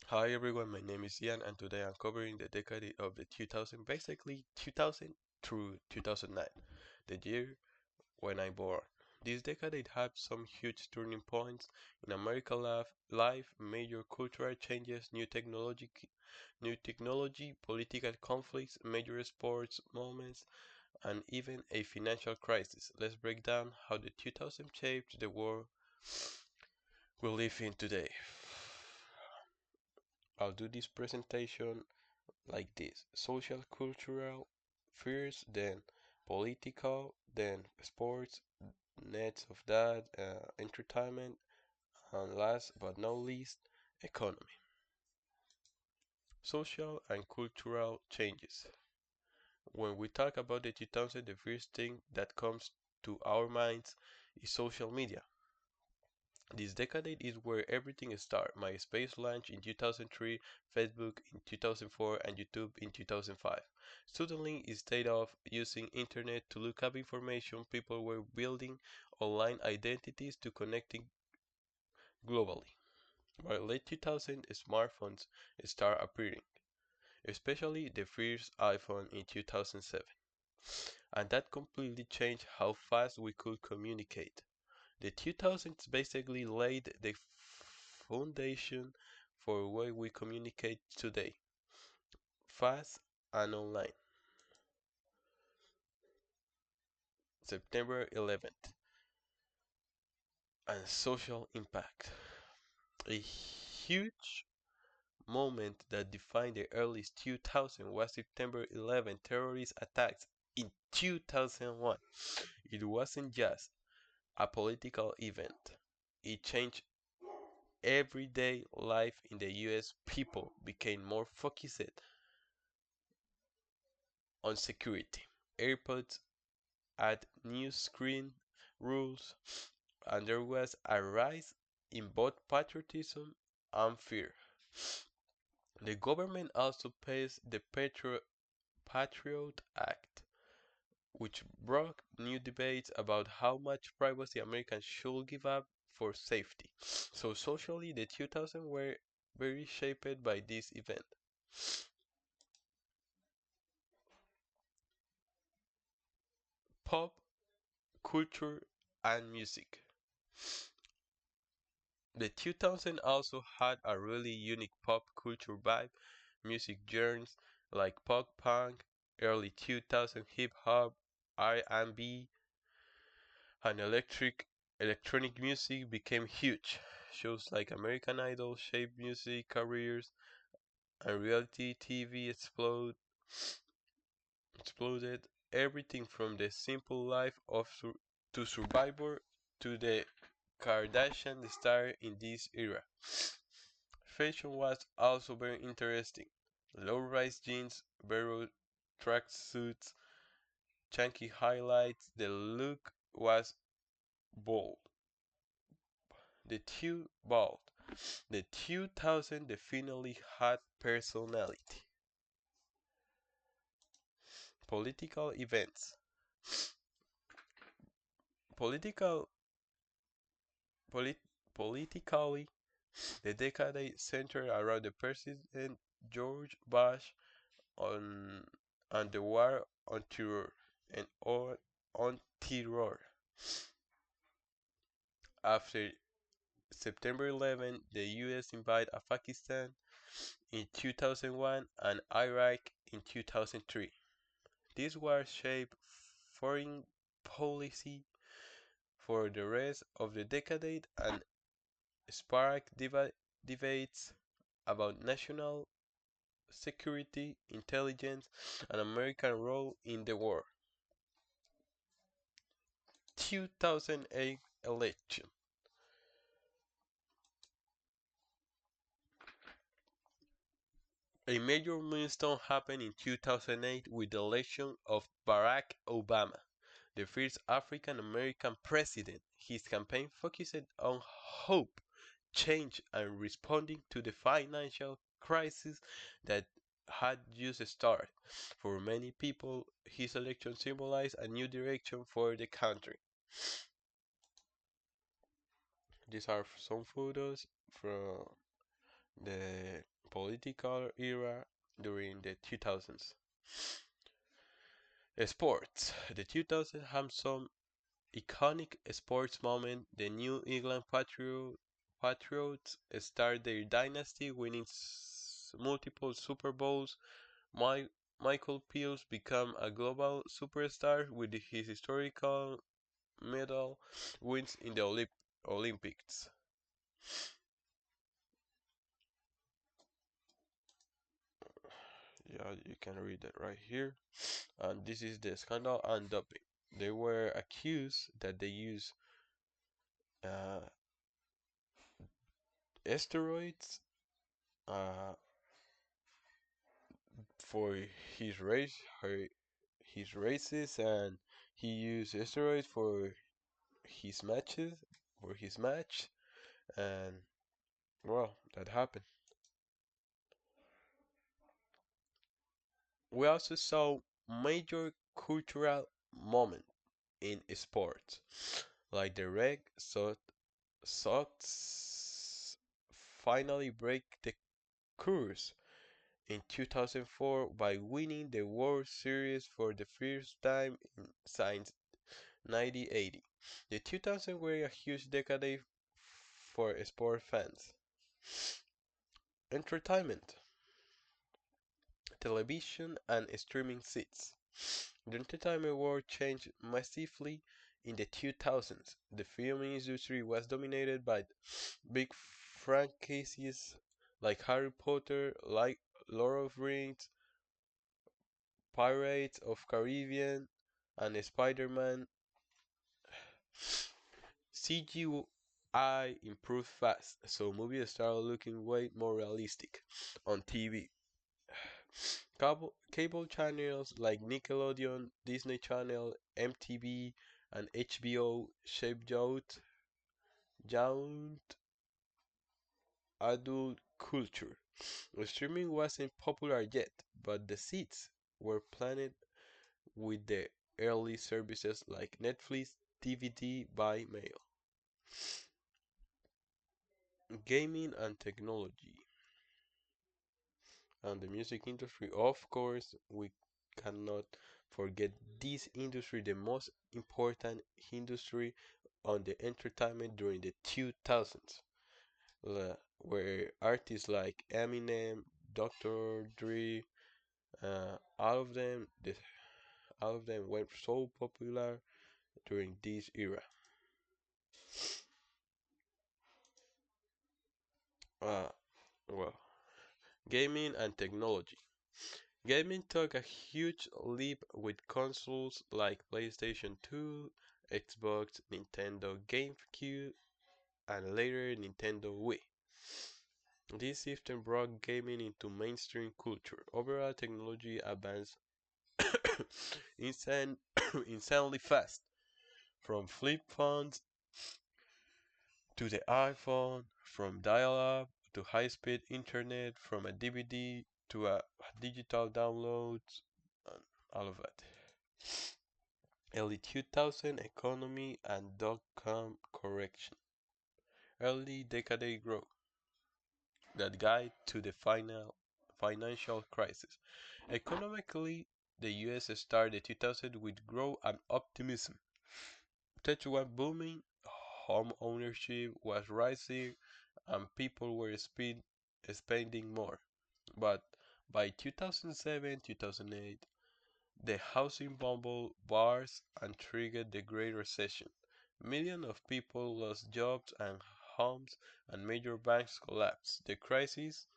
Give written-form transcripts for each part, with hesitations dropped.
Hi everyone, my name is Ian and today I'm covering the decade of the 2000, basically 2000 through 2009, the year when I born. This decade had some huge turning points in American life, major cultural changes, new technology, political conflicts, major sports moments, and even a financial crisis. Let's break down how the 2000 shaped the world we live in today. I'll do this presentation like this: social, cultural first, then political, then sports, next of that, entertainment, and last but not least, economy. Social and cultural changes. When we talk about the 2000, the first thing that comes to our minds is social media. This decade is where everything started. MySpace launched in 2003, Facebook in 2004, and YouTube in 2005. Suddenly, instead of using internet to look up information, people were building online identities to connecting globally. By late 2000, smartphones start appearing, especially the first iPhone in 2007. And that completely changed how fast we could communicate. The 2000s basically laid the foundation for the way we communicate today, fast and online. September 11th and social impact. A huge moment that defined the early 2000s was September 11 terrorist attacks in 2001. It wasn't just a political event. It changed everyday life in the US. People became more focused on security. Airports had new screen rules, and there was a rise in both patriotism and fear. The government also passed the Patriot Act, which brought new debates about how much privacy Americans should give up for safety. So socially, the 2000s were very shaped by this event. Pop culture and music. The 2000s also had a really unique pop culture vibe. Music genres like pop punk, early 2000 hip hop, R&B, and electronic music became huge. Shows like American Idol shaped music careers, and reality TV exploded everything from the simple life to Survivor to the Kardashian star in this era. Fashion was also very interesting. Low-rise jeans, barrel tracksuits, chunky highlights. The look was bold. The two bold. The 2000 definitely had personality. Political events. Political polit, Politically, the decade centered around the President George Bush on and the war on terror and on terror. After September 11, the U.S. invaded Afghanistan in 2001 and Iraq in 2003. This war shaped foreign policy for the rest of the decade and sparked debates about national security, intelligence, and American role in the war. 2008 election. A major milestone happened in 2008 with the election of Barack Obama, the first African American president. His campaign focused on hope, change, and responding to the financial crisis that had just started. For many people, his election symbolized a new direction for the country. These are some photos from the political era during the 2000s. Sports. The 2000s have some iconic sports moments. The New England Patriots start their dynasty, winning multiple Super Bowls. My, Michael Phelps became a global superstar with his historical medal wins in the Olympics. Yeah, you can read it right here. And this is the scandal and doping. They were accused that they used uh, steroids uh, for his his races, and he used steroids for his matches, for his match, and well, that happened. We also saw major cultural moment in sports, like the Red Sox finally break the curse in 2004 by winning the World Series for the first time since 1980. The 2000s were a huge decade for sport fans. Entertainment, television, and streaming sets. The entertainment world changed massively in the 2000s. The film industry was dominated by big franchises like Harry Potter, like Lord of the Rings, Pirates of Caribbean, and Spider-Man. CGI improved fast, so movies started looking way more realistic on TV. Cable channels like Nickelodeon, Disney Channel, MTV, and HBO shaped young adult culture. Streaming wasn't popular yet, but the seeds were planted with the early services like Netflix, DVD by mail. Gaming and technology and the music industry, of course, we cannot forget this industry, the most important industry on the entertainment during the 2000s, where artists like Eminem, Dr. Dre, all of them, all of them went so popular during this era. Uh, well, gaming and technology. Gaming took a huge leap with consoles like PlayStation 2, Xbox, Nintendo GameCube, and later Nintendo Wii. This system brought gaming into mainstream culture. Overall, technology advanced insane, insanely fast, from flip phones to the iPhone, from dial-up to high-speed internet, from a DVD to a digital download, and all of that. Early 2000 economy and dot-com correction. Early decade growth that guide to the final financial crisis. Economically, the US started 2000 with growth and optimism. Tech was booming, home ownership was rising, and people were spending more. But by 2007 2008, the housing bubble burst and triggered the Great Recession. Millions of people lost jobs and homes, and major banks collapsed. The crisis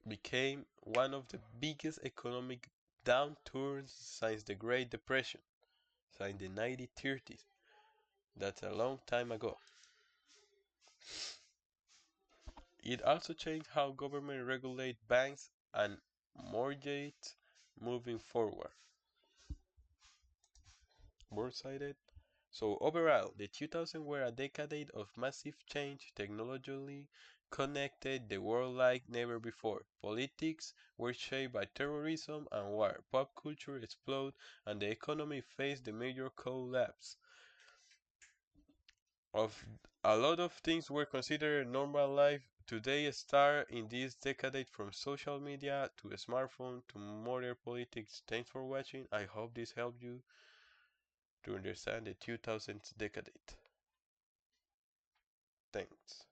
became one of the biggest economic downturns since the Great Depression, since the 1930s. That's a long time ago. It also changed how government regulate banks and mortgages moving forward. World-sided. So overall, the 2000s were a decade of massive change technologically, connected the world like never before. Politics were shaped by terrorism and war. Pop culture exploded, and the economy faced the major collapse. Of a lot of things were considered normal life today start in this decade from social media to smartphone to modern politics. Thanks for watching. I hope this helped you to understand the 2000s decade. Thanks.